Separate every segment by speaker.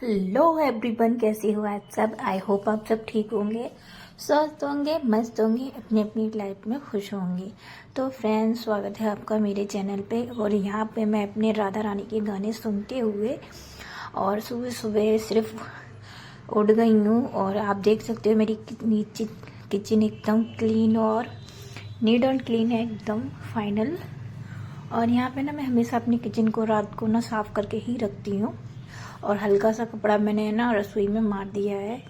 Speaker 1: Hello everyone, कैसे हो आप सब। आई होप आप सब ठीक होंगे, स्वस्थ होंगे, मस्त होंगे, अपनी अपनी लाइफ में खुश होंगे। तो फ्रेंड्स, स्वागत है आपका मेरे चैनल पे। और यहाँ पे मैं अपने राधा रानी के गाने सुनते हुए और सुबह सुबह सिर्फ उठ गई हूँ। और आप देख सकते हो मेरी किचन एकदम क्लीन और नीट एंड क्लीन है, एकदम फाइनल। और यहाँ पे ना मैं हमेशा अपनी किचन को रात को ना साफ़ करके ही रखती हूँ। और हल्का सा कपड़ा मैंने ना रसोई में मार दिया है,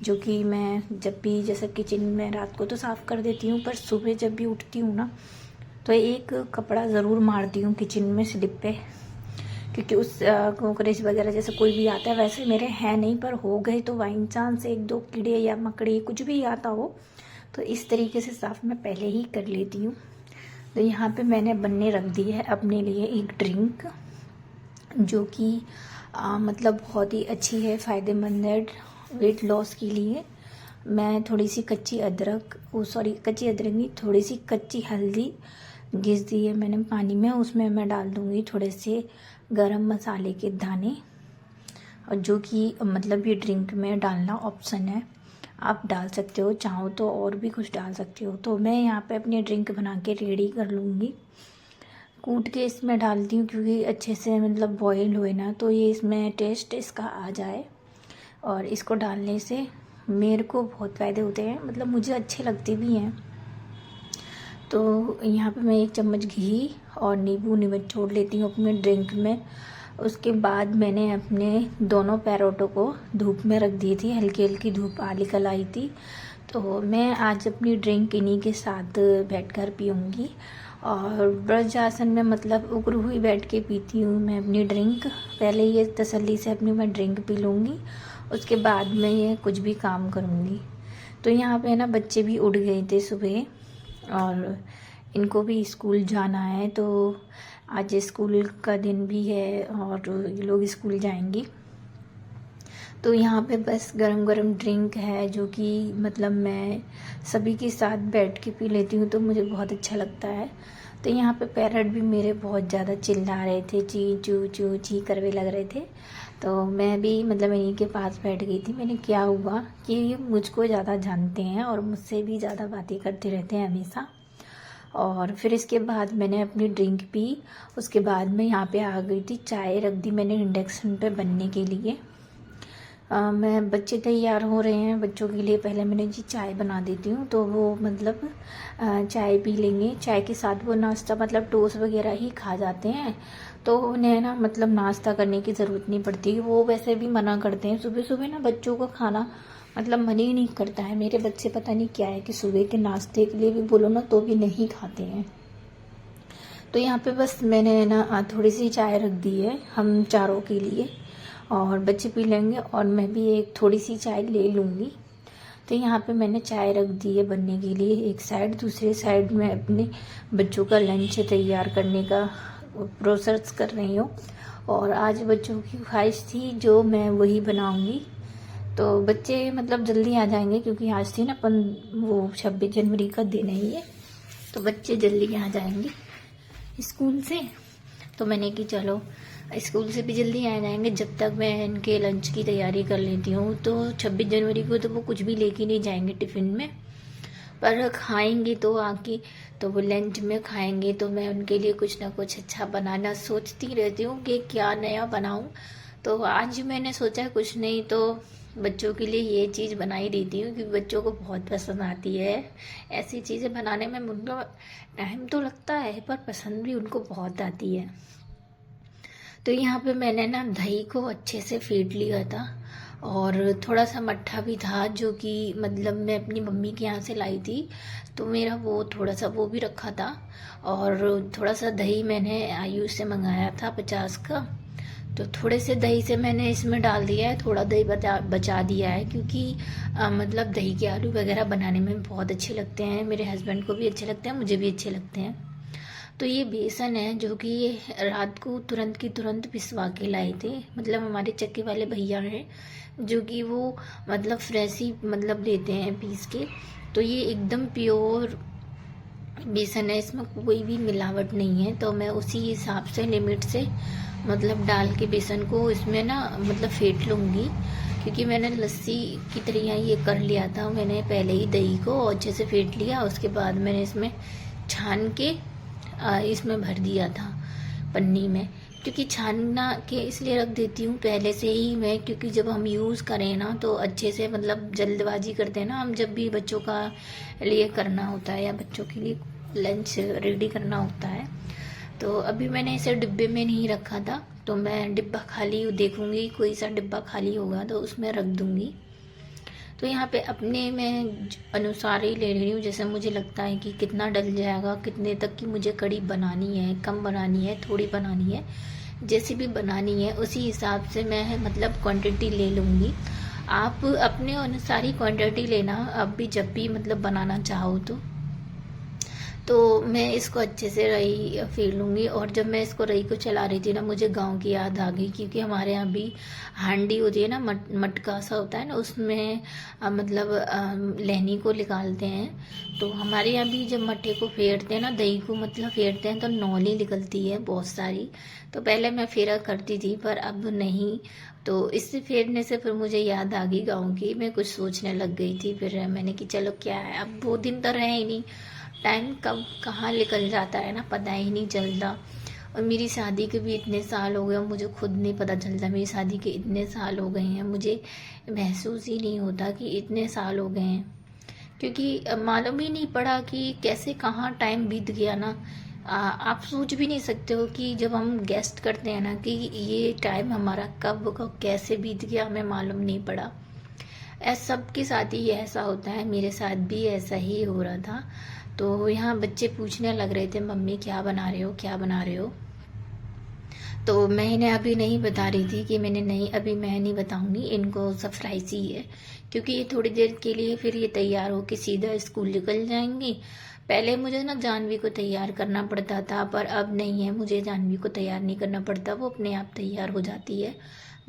Speaker 1: जो कि मैं जब भी जैसे किचन में रात को तो साफ़ कर देती हूँ, पर सुबह जब भी उठती हूँ ना तो एक कपड़ा ज़रूर मारती हूँ किचन में स्लिप पे, क्योंकि उस कॉकरोच वगैरह जैसे कोई भी आता है। वैसे मेरे हैं नहीं, पर हो गए तो बाई चांस एक दो कीड़े या मकड़ी कुछ भी आता हो तो इस तरीके से साफ़ मैं पहले ही कर लेती हूँ। तो यहाँ पे मैंने बनने रख दी है अपने लिए एक ड्रिंक, जो कि मतलब बहुत ही अच्छी है, फ़ायदेमंद है वेट लॉस के लिए। मैं थोड़ी सी कच्ची अदरक कच्ची अदरक नहीं, थोड़ी सी कच्ची हल्दी घिस दी है मैंने पानी में। उसमें मैं डाल दूँगी थोड़े से गरम मसाले के दाने, और जो कि मतलब ये ड्रिंक में डालना ऑप्शन है, आप डाल सकते हो, चाहो तो और भी कुछ डाल सकते हो। तो मैं यहाँ पे अपनी ड्रिंक बना के रेडी कर लूँगी। कूट के इसमें डालती हूँ, क्योंकि अच्छे से मतलब बॉईल हुए ना तो ये इसमें टेस्ट इसका आ जाए। और इसको डालने से मेरे को बहुत फ़ायदे होते हैं, मतलब मुझे अच्छे लगते भी हैं। तो यहाँ पे मैं 1 चम्मच घी और नींबू निचोड़ लेती हूँ अपने ड्रिंक में। उसके बाद मैंने अपने दोनों पैरोटों को धूप में रख दी थी, हल्की हल्की धूप निकल आई थी। तो मैं आज अपनी ड्रिंक इन्हीं के साथ बैठकर पीऊँगी। और ब्रज आसन में मतलब उग्र हुई बैठ के पीती हूँ मैं अपनी ड्रिंक। पहले ये तसल्ली से अपनी मैं ड्रिंक पी लूँगी, उसके बाद में ये कुछ भी काम करूँगी। तो यहाँ पे ना बच्चे भी उठ गए थे सुबह, और इनको भी स्कूल जाना है, तो आज स्कूल का दिन भी है और ये लोग स्कूल जाएंगी। तो यहाँ पे बस गरम गरम ड्रिंक है, जो कि मतलब मैं सभी के साथ बैठ के पी लेती हूँ, तो मुझे बहुत अच्छा लगता है। तो यहाँ पे पैरट भी मेरे बहुत ज़्यादा चिल्ला रहे थे, ची चू चू ची करवे लग रहे थे। तो मैं भी मतलब इन्हीं के पास बैठ गई थी। मैंने क्या हुआ कि ये मुझको ज़्यादा जानते हैं और मुझसे भी ज़्यादा बातें करते रहते हैं हमेशा। और फिर इसके बाद मैंने अपनी ड्रिंक पी। उसके बाद मैं यहाँ पे आ गई थी, चाय रख दी मैंने इंडक्शन पे बनने के लिए। मैं बच्चे तैयार हो रहे हैं, बच्चों के लिए पहले मैंने जी चाय बना देती हूँ, तो वो मतलब चाय पी लेंगे। चाय के साथ वो नाश्ता मतलब टोस्ट वगैरह ही खा जाते हैं, तो उन्हें ना मतलब नाश्ता करने की ज़रूरत नहीं पड़ती। वो वैसे भी मना करते हैं सुबह सुबह ना, बच्चों को खाना मतलब मन ही नहीं करता है। मेरे बच्चे पता नहीं क्या है कि सुबह के नाश्ते के लिए भी बोलो ना तो भी नहीं खाते हैं। तो यहाँ पे बस मैंने ना थोड़ी सी चाय रख दी है हम चारों के लिए, और बच्चे पी लेंगे और मैं भी एक थोड़ी सी चाय ले लूँगी। तो यहाँ पे मैंने चाय रख दी है बनने के लिए एक साइड। दूसरी साइड में अपने बच्चों का लंच तैयार करने का प्रोसेस कर रही हूँ। और आज बच्चों की ख्वाहिश थी जो मैं वही बनाऊँगी। तो बच्चे मतलब जल्दी आ जाएंगे, क्योंकि आज थी ना वो 26 जनवरी का दिन है ये, तो बच्चे जल्दी आ जाएंगे स्कूल से। तो मैंने कि चलो स्कूल से भी जल्दी आ जाएंगे, जब तक मैं इनके लंच की तैयारी कर लेती हूँ। तो 26 जनवरी को तो वो कुछ भी लेके नहीं जाएंगे टिफ़िन में, पर खाएंगे तो आके, तो वो लंच में खाएंगे। तो मैं उनके लिए कुछ ना कुछ अच्छा बनाना सोचती रहती हूँ कि क्या नया बनाऊँ। तो आज मैंने सोचा कुछ नहीं तो बच्चों के लिए ये चीज़ बनाई देती हूँ, क्योंकि बच्चों को बहुत पसंद आती है ऐसी चीज़ें बनाने में। उनको टाइम तो लगता है पर पसंद भी उनको बहुत आती है। तो यहाँ पे मैंने ना दही को अच्छे से फेंट लिया था, और थोड़ा सा मट्ठा भी था, जो कि मतलब मैं अपनी मम्मी के यहाँ से लाई थी, तो मेरा वो थोड़ा सा वो भी रखा था। और थोड़ा सा दही मैंने आयुष से मंगाया था 50 का, तो थोड़े से दही से मैंने इसमें डाल दिया है, थोड़ा दही बचा दिया है, क्योंकि मतलब दही के आलू वगैरह बनाने में बहुत अच्छे लगते हैं, मेरे हस्बैंड को भी अच्छे लगते हैं, मुझे भी अच्छे लगते हैं। तो ये बेसन है, जो कि ये रात को तुरंत की तुरंत पिसवा के लाए थे। मतलब हमारे चक्के वाले भैया हैं, जो कि वो मतलब फ्रेश ही मतलब लेते हैं पीस के। तो ये एकदम प्योर बेसन है, इसमें कोई भी मिलावट नहीं है। तो मैं उसी हिसाब से लिमिट से मतलब डाल के बेसन को इसमें ना मतलब फेंट लूँगी, क्योंकि मैंने लस्सी की तरह ये कर लिया था। मैंने पहले ही दही को अच्छे से फेंट लिया, उसके बाद मैंने इसमें छान के इसमें भर दिया था पन्नी में। क्योंकि छानना के इसलिए रख देती हूँ पहले से ही मैं, क्योंकि जब हम यूज़ करें ना तो अच्छे से, मतलब जल्दबाजी करते हैं ना हम, जब भी बच्चों का लिए करना होता है या बच्चों के लिए लंच रेडी करना होता है। तो अभी मैंने इसे डिब्बे में नहीं रखा था, तो मैं डिब्बा खाली देखूंगी, कोई सा डिब्बा खाली होगा तो उसमें रख दूंगी। तो यहाँ पे अपने मैं अनुसार ही ले रही हूँ, जैसे मुझे लगता है कि कितना डल जाएगा, कितने तक की मुझे कड़ी बनानी है, कम बनानी है, थोड़ी बनानी है, जैसी भी बनानी है उसी हिसाब से मैं मतलब क्वांटिटी ले लूँगी। आप अपने अनुसार ही क्वांटिटी लेना, अब भी जब भी मतलब बनाना चाहो तो मैं इसको अच्छे से रही फेर लूँगी। और जब मैं इसको रही को चला रही थी ना, मुझे गांव की याद आ गई, क्योंकि हमारे यहाँ भी हांडी होती है ना, मटका सा होता है ना, उसमें मतलब लहनी को निकालते हैं। तो हमारे यहाँ भी जब मट्ठे को फेरते हैं ना, दही को मतलब फेरते हैं, तो नौली निकलती है बहुत सारी। तो पहले मैं फेरा करती थी पर अब नहीं। तो इससे फेरने से फिर मुझे याद आ गई गाँव की, मैं कुछ सोचने लग गई थी। फिर मैंने कि चलो क्या है, अब वो दिन तो रहे ही नहीं, टाइम कब कहाँ निकल जाता है ना, पता ही नहीं चलता। और मेरी शादी के भी इतने साल हो गए, मुझे खुद नहीं पता चलता मेरी शादी के इतने साल हो गए हैं, मुझे महसूस ही नहीं होता कि इतने साल हो गए हैं। क्योंकि मालूम ही नहीं पड़ा कि कैसे कहाँ टाइम बीत गया ना। आप सोच भी नहीं सकते हो कि जब हम गेस्ट करते हैं ना कि ये टाइम हमारा कब कैसे बीत गया, हमें मालूम नहीं पड़ा। ऐसा सबके साथ ही ऐसा होता है, मेरे साथ भी ऐसा ही हो रहा था। तो यहाँ बच्चे पूछने लग रहे थे, मम्मी क्या बना रहे हो, क्या बना रहे हो। तो मैं इन्हें अभी नहीं बता रही थी कि मैंने नहीं, अभी मैं नहीं बताऊंगी, इनको सरप्राइज ही है। क्योंकि ये थोड़ी देर के लिए फिर ये तैयार होके सीधा स्कूल निकल जाएंगी। पहले मुझे ना जानवी को तैयार करना पड़ता था, पर अब नहीं है, मुझे जानवी को तैयार नहीं करना पड़ता, वो अपने आप तैयार हो जाती है।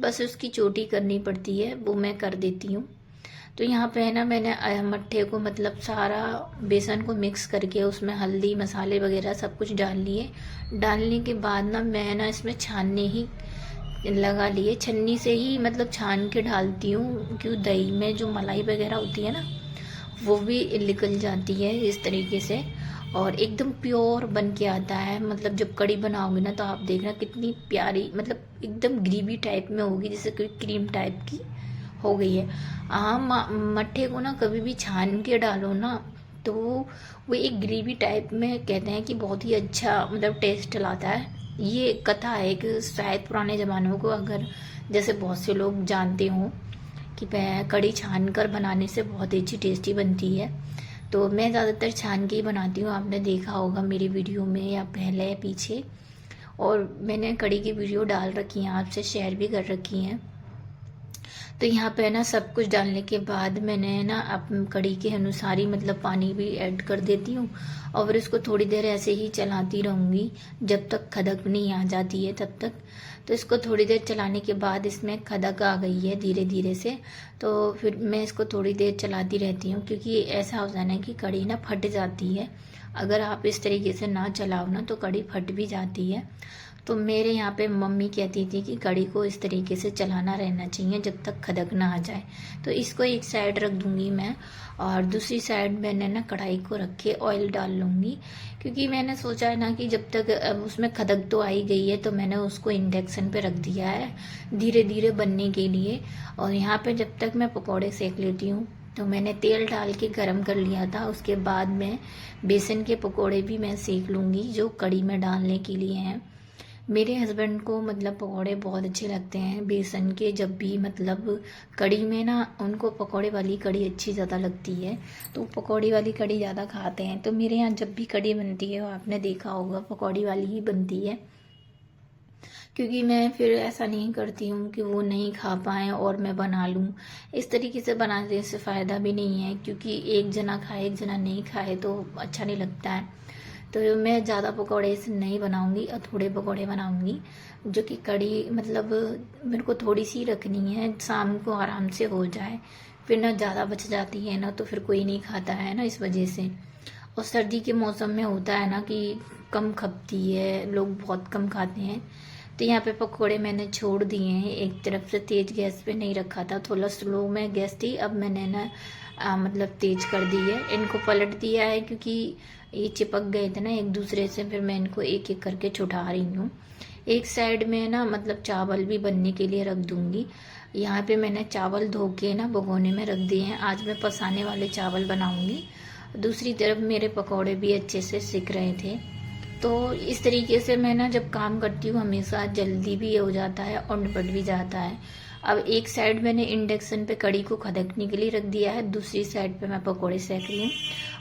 Speaker 1: बस उसकी चोटी करनी पड़ती है, वो मैं कर देती हूँ। तो यहाँ पे है ना, मैंने मट्ठे को मतलब सारा बेसन को मिक्स करके उसमें हल्दी मसाले वगैरह सब कुछ डाल लिए। डालने के बाद ना मैं ना इसमें छानने ही लगा लिए, छन्नी से ही मतलब छान के डालती हूँ, क्योंकि दही में जो मलाई वगैरह होती है ना वो भी निकल जाती है इस तरीके से। और एकदम प्योर बन के आता है, मतलब जब कड़ी बनाओगे ना तो आप देखना कितनी प्यारी, मतलब एकदम ग्रेवी टाइप में होगी, जैसे कोई क्रीम टाइप की हो गई है। मट्ठे को ना कभी भी छान के डालो ना तो वो एक ग्रेवी टाइप में कहते हैं कि बहुत ही अच्छा मतलब टेस्ट लाता है। ये कथा है कि शायद पुराने ज़मानों को, अगर जैसे बहुत से लोग जानते हों कि कड़ी छान कर बनाने से बहुत अच्छी टेस्टी बनती है। तो मैं ज़्यादातर छान के ही बनाती हूँ, आपने देखा होगा मेरी वीडियो में या पहले या पीछे। और मैंने कड़ी की वीडियो डाल रखी हैं, आपसे शेयर भी कर रखी हैं। तो यहाँ पे ना सब कुछ डालने के बाद मैंने ना अब कड़ी के अनुसार ही मतलब पानी भी ऐड कर देती हूँ। और फिर इसको थोड़ी देर ऐसे ही चलाती रहूँगी जब तक खदक नहीं आ जाती है तब तक। तो इसको थोड़ी देर चलाने के बाद इसमें खदक आ गई है धीरे धीरे से। तो फिर मैं इसको थोड़ी देर चलाती रहती हूँ, क्योंकि ऐसा होता है ना कि कड़ी ना फट जाती है, अगर आप इस तरीके से ना चलाओ ना तो कड़ी फट भी जाती है। तो मेरे यहाँ पे मम्मी कहती थी कि कड़ी को इस तरीके से चलाना रहना चाहिए जब तक खदक ना आ जाए। तो इसको एक साइड रख दूंगी मैं, और दूसरी साइड मैंने ना कढ़ाई को रख के ऑयल डाल लूँगी। क्योंकि मैंने सोचा है ना कि जब तक अब उसमें खदक तो आई गई है, तो मैंने उसको इंडक्शन पे रख दिया है धीरे धीरे बनने के लिए। और यहाँ पे जब तक मैं पकौड़े सेक लेती हूँ, तो मैंने तेल डाल के गरम कर लिया था, उसके बाद मैं बेसन के पकौड़े भी मैं सेक लूँगी जो कड़ी में डालने के लिए हैं। मेरे हस्बैंड को मतलब पकौड़े बहुत अच्छे लगते हैं बेसन के, जब भी मतलब कड़ी में ना उनको पकौड़े वाली कड़ी अच्छी ज़्यादा लगती है, तो पकौड़ी वाली कड़ी ज़्यादा खाते हैं। तो मेरे यहाँ जब भी कड़ी बनती है, वो आपने देखा होगा पकौड़ी वाली ही बनती है। क्योंकि मैं फिर ऐसा नहीं करती हूँ कि वो नहीं खा पाएँ और मैं बना लूँ। इस तरीके से बनाने से फ़ायदा भी नहीं है, क्योंकि एक जना खाए एक जना नहीं खाए तो अच्छा नहीं लगता है। तो मैं ज़्यादा पकौड़े इसे नहीं बनाऊंगी और थोड़े पकौड़े बनाऊंगी, जो कि कड़ी मतलब मेरे को थोड़ी सी रखनी है, शाम को आराम से हो जाए। फिर ना ज़्यादा बच जाती है ना तो फिर कोई नहीं खाता है ना, इस वजह से। और सर्दी के मौसम में होता है ना कि कम खपती है, लोग बहुत कम खाते हैं। तो यहाँ पे पकोड़े मैंने छोड़ दिए हैं। एक तरफ से तेज गैस पे नहीं रखा था, थोड़ा स्लो में गैस थी, अब मैंने ना मतलब तेज कर दी है। इनको पलट दिया है क्योंकि ये चिपक गए थे ना एक दूसरे से, फिर मैं इनको एक एक करके छुटा रही हूँ। एक साइड में ना मतलब चावल भी बनने के लिए रख दूंगी। यहाँ पे मैंने चावल धो के ना भगोने में रख दिए हैं, आज मैं पसाने वाले चावल बनाऊंगी। दूसरी तरफ मेरे पकौड़े भी अच्छे से सिक रहे थे। तो इस तरीके से मैं ना जब काम करती हूँ हमेशा जल्दी भी हो जाता है और निपट भी जाता है। अब एक साइड मैंने इंडक्शन पे कड़ी को खदकने के लिए रख दिया है, दूसरी साइड पे मैं पकोड़े सेक रही हूँ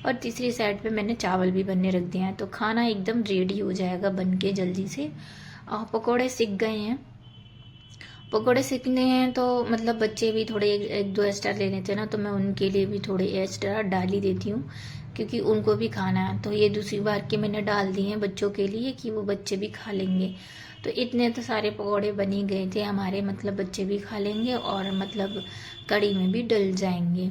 Speaker 1: और तीसरी साइड पे मैंने चावल भी बनने रख दिया है। तो खाना एकदम रेडी हो जाएगा बन के जल्दी से। पकोड़े सिक गए हैं। पकोड़े सीखने हैं तो मतलब बच्चे भी थोड़े एक दो एक्स्ट्रा ले लेते हैं ना, तो मैं उनके लिए भी थोड़े एक्स्ट्रा डाल ही देती हूँ क्योंकि उनको भी खाना है। तो ये दूसरी बार के मैंने डाल दिए हैं बच्चों के लिए कि वो बच्चे भी खा लेंगे। तो इतने तो सारे पकोड़े बन ही गए थे हमारे, मतलब बच्चे भी खा लेंगे और मतलब कड़ी में भी डल जाएंगे।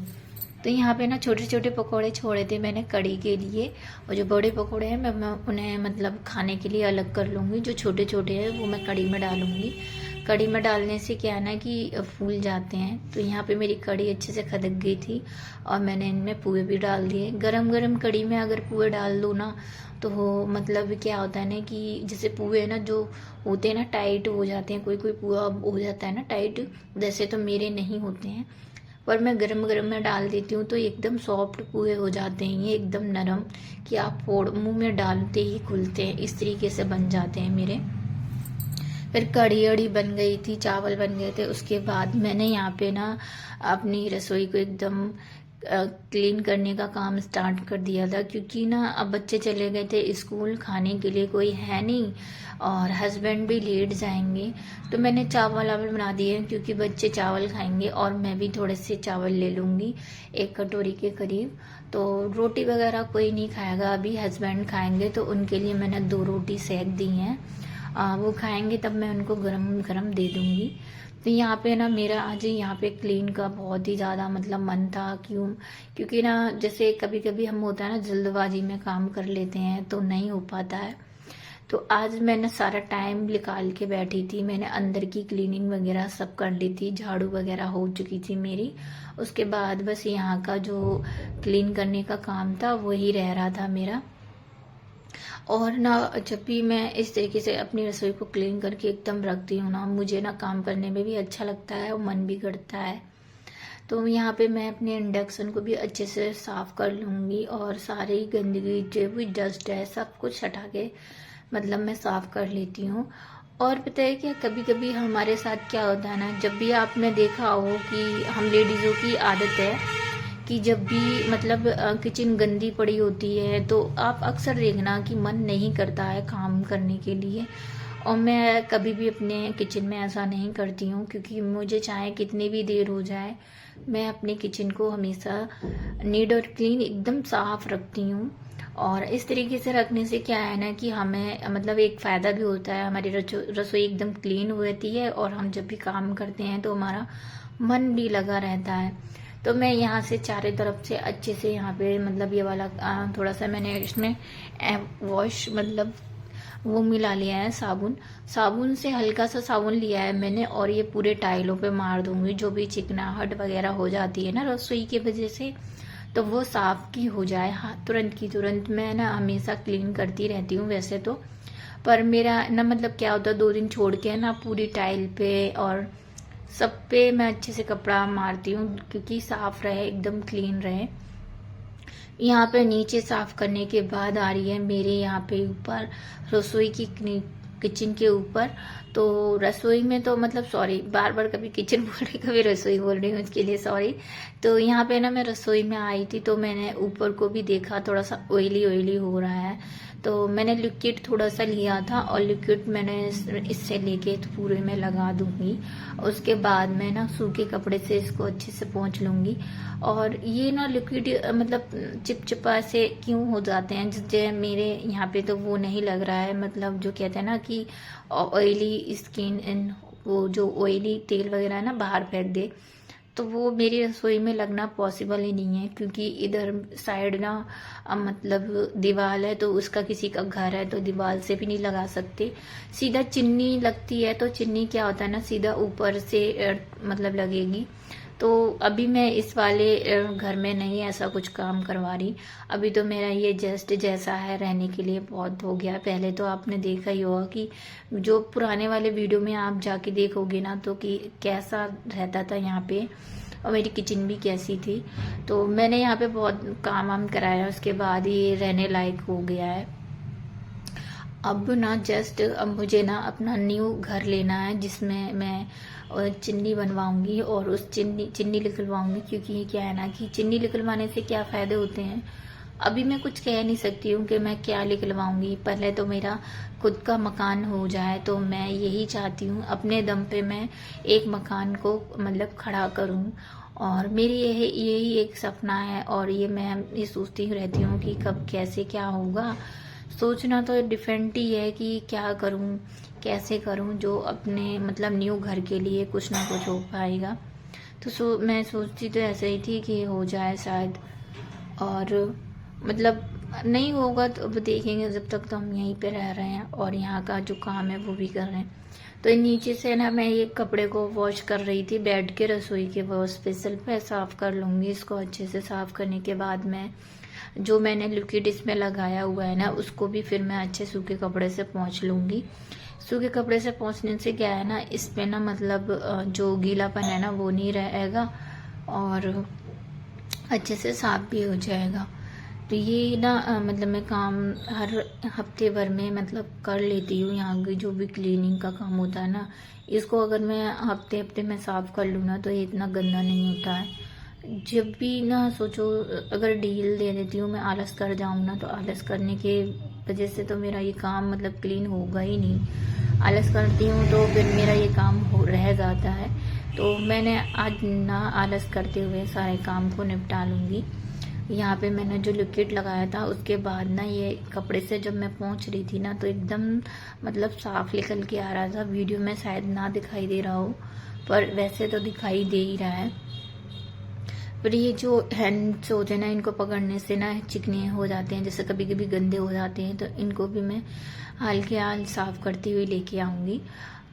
Speaker 1: तो यहाँ पे ना छोटे छोटे पकोड़े छोड़े थे मैंने कड़ी के लिए, और जो बड़े पकोड़े हैं मैं उन्हें मतलब खाने के लिए अलग कर लूँगी। जो छोटे छोटे हैं वो मैं कड़ी में डालूँगी। कड़ी में डालने से क्या है ना कि फूल जाते हैं। तो यहाँ पे मेरी कड़ी अच्छे से खदक गई थी और मैंने इनमें पुए भी डाल दिए। गरम गरम कड़ी में अगर पुए डाल दो ना तो मतलब क्या होता है ना कि जैसे पुए ना जो होते हैं ना टाइट हो जाते हैं, कोई कोई पुआ हो जाता है ना टाइट, वैसे तो मेरे नहीं होते हैं, पर मैं गरम गरम में डाल देती हूँ तो एकदम सॉफ्ट पुए हो जाते हैं। ये एकदम नरम कि आप फोड़ मुंह में डालते ही खुलते हैं, इस तरीके से बन जाते हैं मेरे। फिर कड़ी अड़ी बन गई थी, चावल बन गए थे। उसके बाद मैंने यहाँ पे ना अपनी रसोई को एकदम क्लीन करने का काम स्टार्ट कर दिया था क्योंकि ना अब बच्चे चले गए थे स्कूल, खाने के लिए कोई है नहीं और हस्बैंड भी लेट जाएंगे। तो मैंने चावल वावल बना दिए क्योंकि बच्चे चावल खाएंगे और मैं भी थोड़े से चावल ले लूँगी, एक कटोरी के करीब। तो रोटी वगैरह कोई नहीं खाएगा, अभी हस्बैंड खाएंगे तो उनके लिए मैंने 2 रोटी सेक दी हैं। वो खाएंगे तब मैं उनको गरम गरम दे दूंगी। तो यहाँ पे ना मेरा आज यहाँ पे क्लीन का बहुत ही ज़्यादा मतलब मन था। क्योंकि ना जैसे कभी कभी हम होता है ना जल्दबाजी में काम कर लेते हैं तो नहीं हो पाता है। तो आज मैंने सारा टाइम निकाल के बैठी थी, मैंने अंदर की क्लीनिंग वगैरह सब कर ली थी, झाड़ू वगैरह हो चुकी थी मेरी। उसके बाद बस यहाँ का जो क्लीन करने का काम था वही रह रहा था मेरा। और ना जब भी मैं इस तरीके से अपनी रसोई को क्लीन करके एकदम रखती हूँ ना, मुझे ना काम करने में भी अच्छा लगता है और मन भी करता है। तो यहाँ पे मैं अपने इंडक्शन को भी अच्छे से साफ कर लूँगी और सारी गंदगी जो भी डस्ट है सब कुछ हटा के मतलब मैं साफ कर लेती हूँ। और पता है क्या, कभी कभी हमारे साथ क्या होता है ना, जब भी आपने देखा हो कि हम लेडीज़ों की आदत है कि जब भी मतलब किचन गंदी पड़ी होती है तो आप अक्सर देखना कि मन नहीं करता है काम करने के लिए। और मैं कभी भी अपने किचन में ऐसा नहीं करती हूँ क्योंकि मुझे चाहे कितनी भी देर हो जाए मैं अपने किचन को हमेशा नीट और क्लीन एकदम साफ रखती हूँ। और इस तरीके से रखने से क्या है ना कि हमें मतलब एक फ़ायदा भी होता है, हमारी रसोई एकदम क्लीन हो रहती है और हम जब भी काम करते हैं तो हमारा मन भी लगा रहता है। तो मैं यहाँ से चारों तरफ से अच्छे से यहाँ पे मतलब ये वाला थोड़ा सा मैंने इसमें वॉश मतलब वो मिला लिया है, साबुन से हल्का सा साबुन लिया है मैंने और ये पूरे टाइलों पे मार दूंगी। जो भी चिकनाहट वगैरह हो जाती है ना रसोई की वजह से, तो वो साफ की हो जाए। हाँ, तुरंत की तुरंत मैं ना हमेशा क्लीन करती रहती हूँ वैसे तो, पर मेरा ना मतलब क्या होता है 2 दिन छोड़ के ना पूरी टाइल पे और सब पे मैं अच्छे से कपड़ा मारती हूँ क्योंकि साफ रहे, एकदम क्लीन रहे। यहाँ पे नीचे साफ करने के बाद आ रही है मेरे यहाँ पे ऊपर रसोई की किचन के ऊपर। तो रसोई में तो मतलब सॉरी, बार बार कभी किचन बोल रही कभी रसोई बोल रही हूँ, इसके लिए सॉरी। तो यहाँ पे ना मैं रसोई में आई थी तो मैंने ऊपर को भी देखा थोड़ा सा ऑयली ऑयली हो रहा है, तो मैंने लिक्विड थोड़ा सा लिया था और लिक्विड मैंने इससे लेके पूरे में लगा दूंगी। उसके बाद मैं ना सूखे कपड़े से इसको अच्छे से पोंछ लूंगी। और ये ना लिक्विड मतलब चिपचिपा से क्यों हो जाते हैं, जैसे मेरे यहाँ पे तो वो नहीं लग रहा है, मतलब जो कहते हैं ना कि ऑयली स्किन एंड वो जो ऑयली तेल वगैरह है ना बाहर फेंक दे, तो वो मेरी रसोई में लगना पॉसिबल ही नहीं है, क्योंकि इधर साइड ना मतलब दीवार है, तो उसका किसी का घर है तो दीवार से भी नहीं लगा सकते। सीधा चिन्नी लगती है तो चिन्नी क्या होता है ना, सीधा ऊपर से मतलब लगेगी। तो अभी मैं इस वाले घर में नहीं ऐसा कुछ काम करवा रही। अभी तो मेरा ये जस्ट जैसा है रहने के लिए बहुत हो गया। पहले तो आपने देखा ही होगा कि जो पुराने वाले वीडियो में आप जाके देखोगे ना, तो कि कैसा रहता था यहाँ पे, और मेरी किचन भी कैसी थी। तो मैंने यहाँ पे बहुत काम वाम कराया, उसके बाद ये रहने लायक हो गया है। अब ना जस्ट अब मुझे ना अपना न्यू घर लेना है, जिसमें मैं चिन्नी बनवाऊंगी और उस चिन्नी निकलवाऊंगी। क्योंकि क्या है ना कि चिन्नी निकलवाने से क्या फायदे होते हैं, अभी मैं कुछ कह नहीं सकती हूँ कि मैं क्या निकलवाऊंगी। पहले तो मेरा खुद का मकान हो जाए, तो मैं यही चाहती हूँ अपने दम पे मैं एक मकान को मतलब खड़ा करूँ। और मेरी यही एक सपना है, और ये मैं ये सोचती रहती हूँ कि कब कैसे क्या होगा। सोचना तो डिफरेंट ही है कि क्या करूं, कैसे करूं, जो अपने मतलब न्यू घर के लिए कुछ ना कुछ हो पाएगा। तो मैं सोचती तो ऐसे ही थी कि हो जाए शायद, और मतलब नहीं होगा तो अब देखेंगे। जब तक तो हम यहीं पे रह रहे हैं और यहाँ का जो काम है वो भी कर रहे हैं। तो नीचे से ना मैं ये कपड़े को वॉश कर रही थी, बैठ के रसोई के वॉश स्पेशल पे साफ कर लूंगी इसको। अच्छे से साफ करने के बाद मैं जो मैंने लिक्विड इसमें लगाया हुआ है ना, उसको भी फिर मैं अच्छे सूखे कपड़े से पोंछ लूंगी। सूखे कपड़े से पोंछने से क्या है ना, इसमें ना मतलब जो गीलापन है ना वो नहीं रहेगा, और अच्छे से साफ भी हो जाएगा। तो ये ना मतलब मैं काम हर हफ्ते भर में मतलब कर लेती हूँ। यहाँ की जो भी क्लीनिंग का काम होता है ना, इसको अगर मैं हफ्ते हफ्ते में साफ कर लूँ ना, तो ये इतना गंदा नहीं होता है। जब भी ना सोचो, अगर ढील दे देती हूँ, मैं आलस कर जाऊँ ना, तो आलस करने के वजह से तो मेरा ये काम मतलब क्लीन होगा ही नहीं। आलस करती हूँ तो फिर मेरा ये काम हो रह जाता है। तो मैंने आज ना आलस करते हुए सारे काम को निपटा लूँगी। यहाँ पे मैंने जो लिक्विड लगाया था उसके बाद ना ये कपड़े से जब मैं पोंछ रही थी ना, तो एकदम मतलब साफ निकल के आ रहा था। वीडियो में शायद ना दिखाई दे रहा हो, पर वैसे तो दिखाई दे ही रहा है। पर ये जो हैंड्स होते हैं ना, इनको पकड़ने से ना चिकने हो जाते हैं, जैसे कभी कभी गंदे हो जाते हैं। तो इनको भी मैं हाल के हाल साफ करती हुई लेके आऊंगी।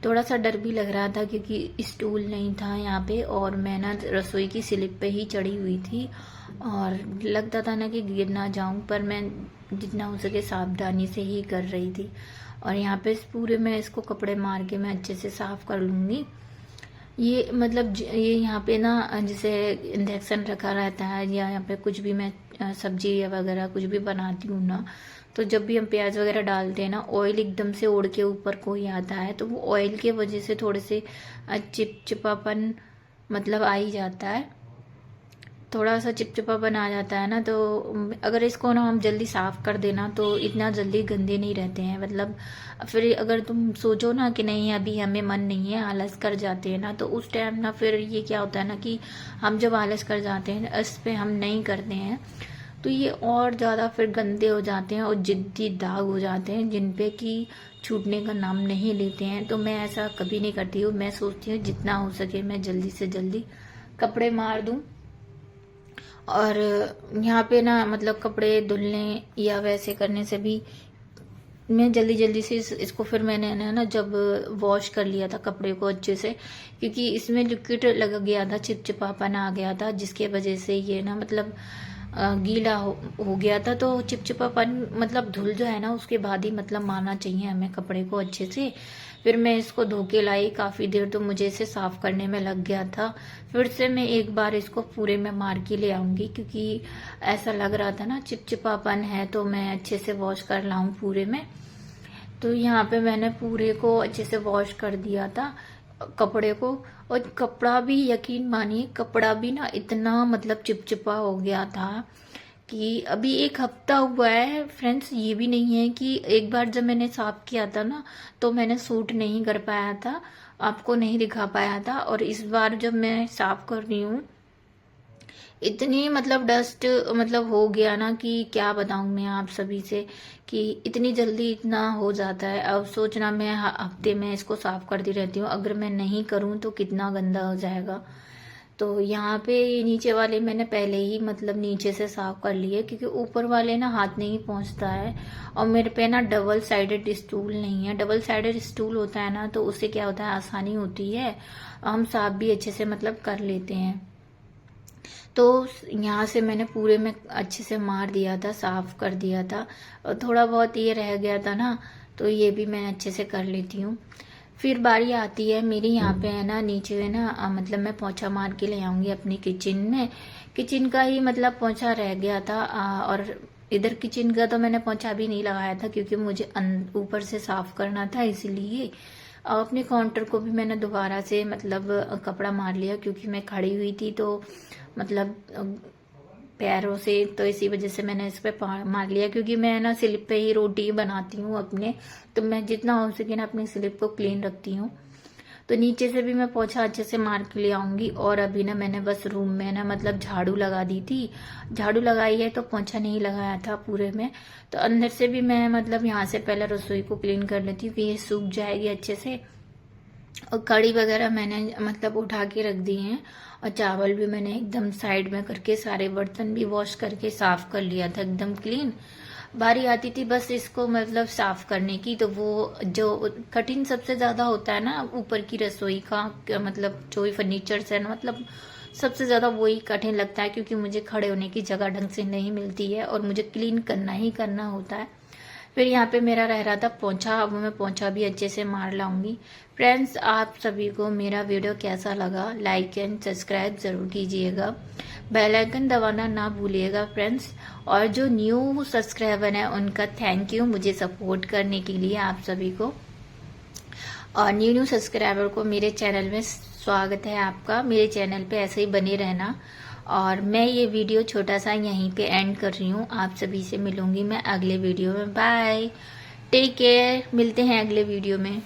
Speaker 1: थोड़ा सा डर भी लग रहा था क्योंकि स्टूल नहीं था यहाँ पे, और मैं ना रसोई की स्लिप पे ही चढ़ी हुई थी, और लगता था ना कि गिर ना जाऊं, पर मैं जितना हो सके सावधानी से ही कर रही थी। और यहाँ पे पूरे मैं इसको कपड़े मार के मैं अच्छे से साफ कर लूंगी। ये मतलब ये यहाँ पे ना जैसे इंडक्शन रखा रहता है, या यहाँ पे कुछ भी मैं सब्जी या वगैरह कुछ भी बनाती हूँ ना, तो जब भी हम प्याज वगैरह डालते हैं ना, ऑयल एकदम से उड़ के ऊपर कोई आता है, तो वो ऑयल के वजह से थोड़े से चिपचिपापन मतलब आ ही जाता है। थोड़ा सा चिपचिपा बना जाता है ना, तो अगर इसको ना हम जल्दी साफ कर देना, तो इतना जल्दी गंदे नहीं रहते हैं। मतलब फिर अगर तुम सोचो ना कि नहीं अभी हमें मन नहीं है, आलस कर जाते हैं ना, तो उस टाइम ना फिर ये क्या होता है ना कि हम जब आलस कर जाते हैं इस पे हम नहीं करते हैं, तो ये और ज़्यादा फिर गंदे हो जाते हैं और जिद्दी दाग हो जाते हैं, जिन पे कि छूटने का नाम नहीं लेते हैं। तो मैं ऐसा कभी नहीं करती हूँ। मैं सोचती हूँ जितना हो सके मैं जल्दी से जल्दी कपड़े मार दूँ। और यहाँ पे ना मतलब कपड़े धुलने या वैसे करने से भी मैं जल्दी जल्दी से इसको फिर मैंने ना जब वॉश कर लिया था कपड़े को अच्छे से, क्योंकि इसमें लिक्विड लग गया था, चिपचिपापन आ गया था, जिसके वजह से ये ना मतलब गीला हो गया था। तो चिपचिपापन मतलब धुल जो है ना उसके बाद ही मतलब मारना चाहिए हमें कपड़े को अच्छे से। फिर मैं इसको धो के लाई, काफी देर तो मुझे इसे साफ करने में लग गया था। फिर से मैं एक बार इसको पूरे में मार के ले आऊंगी, क्योंकि ऐसा लग रहा था ना चिपचिपापन है, तो मैं अच्छे से वॉश कर लाऊं पूरे में। तो यहाँ पे मैंने पूरे को अच्छे से वॉश कर दिया था कपड़े को। और कपड़ा भी यकीन मानिए, कपड़ा भी ना इतना मतलब चिपचिपा हो गया था कि अभी एक हफ्ता हुआ है फ्रेंड्स। ये भी नहीं है कि एक बार जब मैंने साफ किया था ना, तो मैंने सूट नहीं कर पाया था, आपको नहीं दिखा पाया था। और इस बार जब मैं साफ कर रही हूँ, इतनी मतलब डस्ट मतलब हो गया ना कि क्या बताऊं मैं आप सभी से, कि इतनी जल्दी इतना हो जाता है। अब सोचना मैं हफ्ते में इसको साफ करती रहती हूँ, अगर मैं नहीं करूँ तो कितना गंदा हो जाएगा। तो यहाँ पे ये नीचे वाले मैंने पहले ही मतलब नीचे से साफ कर लिए, क्योंकि ऊपर वाले ना हाथ नहीं पहुँचता है। और मेरे पे ना डबल साइडेड स्टूल नहीं है। डबल साइडेड स्टूल होता है ना तो उससे क्या होता है, आसानी होती है, हम साफ भी अच्छे से मतलब कर लेते हैं। तो यहाँ से मैंने पूरे में अच्छे से मार दिया था, साफ कर दिया था। और थोड़ा बहुत ये रह गया था ना, तो ये भी मैं अच्छे से कर लेती हूँ। फिर बारी आती है मेरी, यहाँ पे है ना नीचे है ना मतलब मैं पोंछा मार के ले आऊंगी अपनी किचन में। किचन का ही मतलब पोंछा रह गया था, और इधर किचन का तो मैंने पोंछा भी नहीं लगाया था, क्योंकि मुझे ऊपर से साफ करना था, इसलिए। अपने काउंटर को भी मैंने दोबारा से मतलब कपड़ा मार लिया, क्योंकि मैं खड़ी हुई थी तो मतलब पैरों से, तो इसी वजह से मैंने इस पे मार लिया। क्योंकि मैं ना स्लिप पे ही रोटी बनाती हूँ अपने, तो मैं जितना हो सके ना अपनी स्लिप को क्लीन रखती हूँ। तो नीचे से भी मैं पोछा अच्छे से मार के ले आऊंगी। और अभी ना मैंने बस रूम में ना मतलब झाड़ू लगा दी थी, झाड़ू लगाई है तो पोछा नहीं लगाया था पूरे में। तो अंदर से भी मैं मतलब यहाँ से पहले रसोई को क्लीन कर लेती हूँ, ये सूख जाएगी अच्छे से। और कड़ी वगैरह मैंने मतलब उठा के रख दी हैं, और चावल भी मैंने एकदम साइड में करके सारे बर्तन भी वॉश करके साफ कर लिया था एकदम क्लीन। बारी आती थी बस इसको मतलब साफ करने की, तो वो जो कठिन सबसे ज्यादा होता है ना ऊपर की रसोई का, मतलब जो भी फर्नीचर्स है ना, मतलब सबसे ज्यादा वही कठिन लगता है, क्योंकि मुझे खड़े होने की जगह ढंग से नहीं मिलती है और मुझे क्लीन करना ही करना होता है। फिर यहाँ पे मेरा रह रहा था पोंछा, अब मैं पोंछा भी अच्छे से मार लाऊंगी। फ्रेंड्स, आप सभी को मेरा वीडियो कैसा लगा, लाइक एंड सब्सक्राइब जरूर कीजिएगा, बेल आइकन दबाना ना भूलिएगा फ्रेंड्स। और जो न्यू सब्सक्राइबर है उनका थैंक यू मुझे सपोर्ट करने के लिए, आप सभी को। और न्यू सब्सक्राइबर को मेरे चैनल में स्वागत है आपका। मेरे चैनल पे ऐसे ही बने रहना। और मैं ये वीडियो छोटा सा यहीं पे एंड कर रही हूँ। आप सभी से मिलूंगी मैं अगले वीडियो में। बाय, टेक केयर, मिलते हैं अगले वीडियो में।